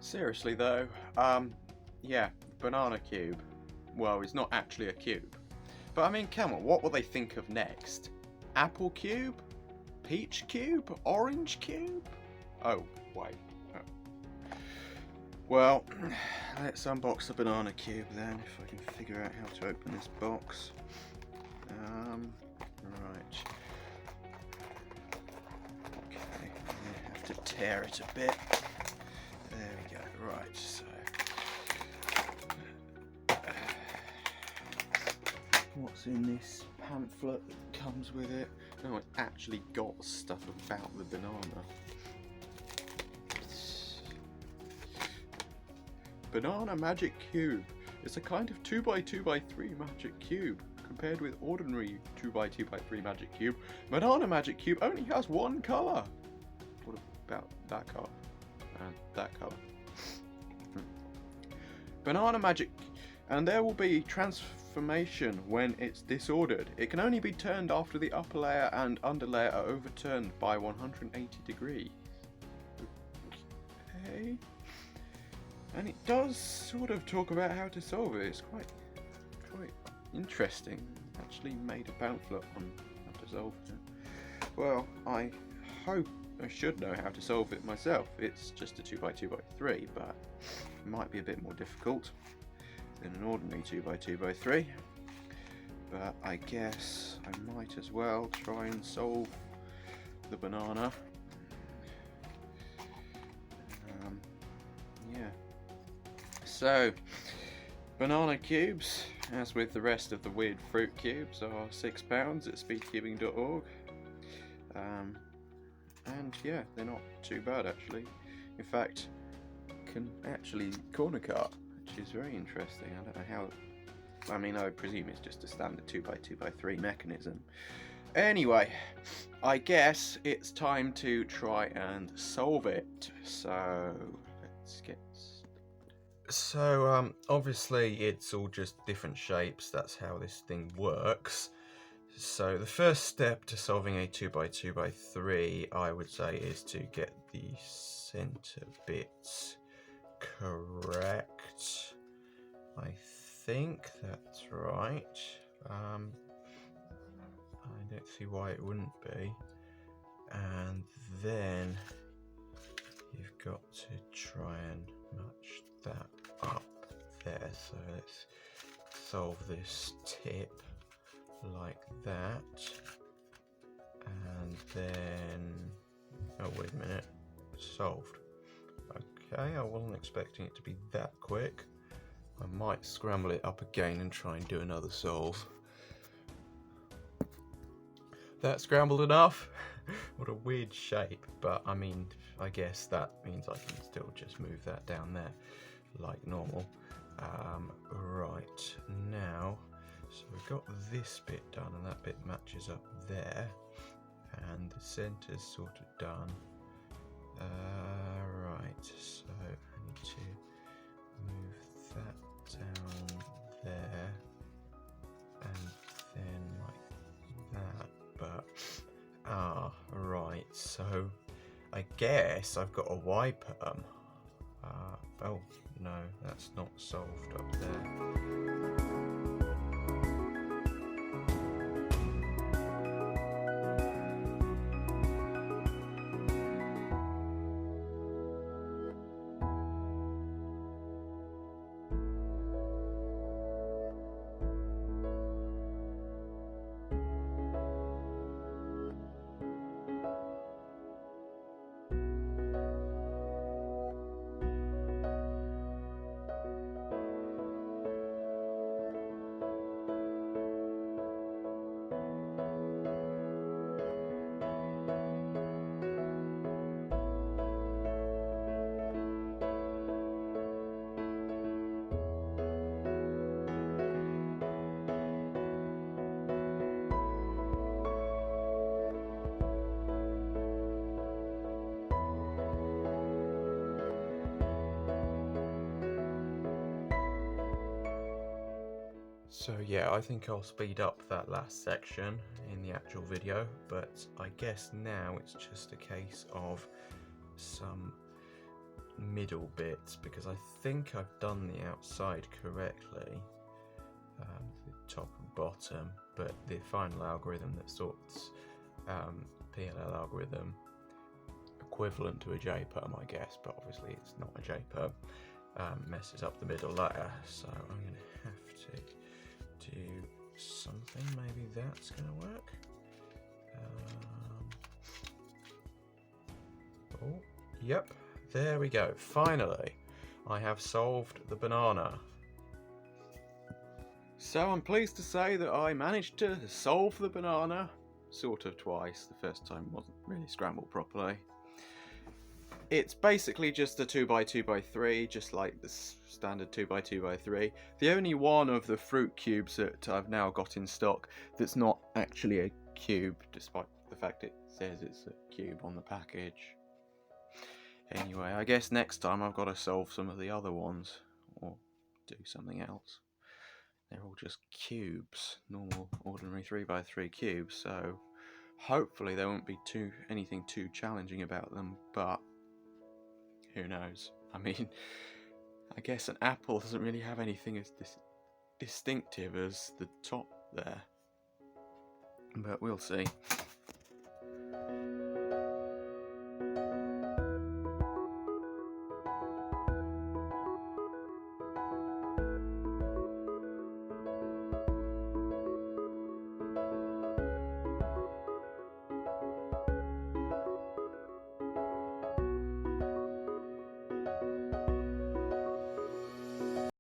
Seriously though, yeah, banana cube. Well, it's not actually a cube. But I mean, come on, what will they think of next? Apple cube? Peach cube? Orange cube? Oh, wait. Oh. Well, let's unbox the banana cube then, if I can figure out how to open this box. Right. Okay, I'm gonna have to tear it a bit. There we go. Right, so what's in this pamphlet that comes with it? No, it actually got stuff about the banana. Banana Magic Cube. It's a kind of 2x2x3 magic cube. Compared with ordinary 2x2x3 magic cube, Banana Magic Cube only has one colour. What about that colour? And that colour. Banana Magic, and there will be transformation when it's disordered. It can only be turned after the upper layer and under layer are overturned by 180 degrees. Okay. And it does sort of talk about how to solve it. It's quite interesting. Actually made a pamphlet on how to solve it. Well, I hope I should know how to solve it myself. It's just a 2x2x3, but it might be a bit more difficult than an ordinary 2x2x3. But I guess I might as well try and solve the banana. Yeah. So, banana cubes, as with the rest of the weird fruit cubes, are £6 at speedcubing.org. And yeah, they're not too bad actually. In fact, can actually corner cut, which is very interesting. I don't know how. I mean, I presume it's just a standard 2x2x3 mechanism. Anyway, I guess it's time to try and solve it. So let's get. So obviously it's all just different shapes. That's how this thing works. So the first step to solving a 2x2x3, I would say, is to get the center bits correct. I think that's right. I don't see why it wouldn't be. And then you've got to try and match that up there. So let's solve this tip like that, and then oh wait a minute, solved. Okay, I wasn't expecting it to be that quick. I might scramble it up again and try and do another solve. That scrambled enough. What a weird shape, but I mean, I guess that means I can still just move that down there like normal. Right, now, so we've got this bit done and that bit matches up there, and the centre's sort of done. Right, so I need to move that down there and then like that, but right, so I guess I've got a Y-perm. Oh no, that's not solved up there. So yeah, I think I'll speed up that last section in the actual video, but I guess now it's just a case of some middle bits because I think I've done the outside correctly, the top and bottom, but the final algorithm that sorts PLL algorithm equivalent to a JPerm, I guess, but obviously it's not a JPerm, messes up the middle layer, so I'm going to have to do something. Maybe that's going to work. Oh, yep, there we go. Finally, I have solved the banana. So I'm pleased to say that I managed to solve the banana, sort of twice. The first time wasn't really scrambled properly. It's basically just a 2x2x3, just like the standard 2x2x3. The only one of the fruit cubes that I've now got in stock that's not actually a cube, despite the fact it says it's a cube on the package. Anyway, I guess next time I've got to solve some of the other ones, or do something else. They're all just cubes, normal, ordinary 3x3 cubes, so hopefully there won't be anything too challenging about them, but who knows? I mean, I guess an apple doesn't really have anything as distinctive as the top there, but we'll see.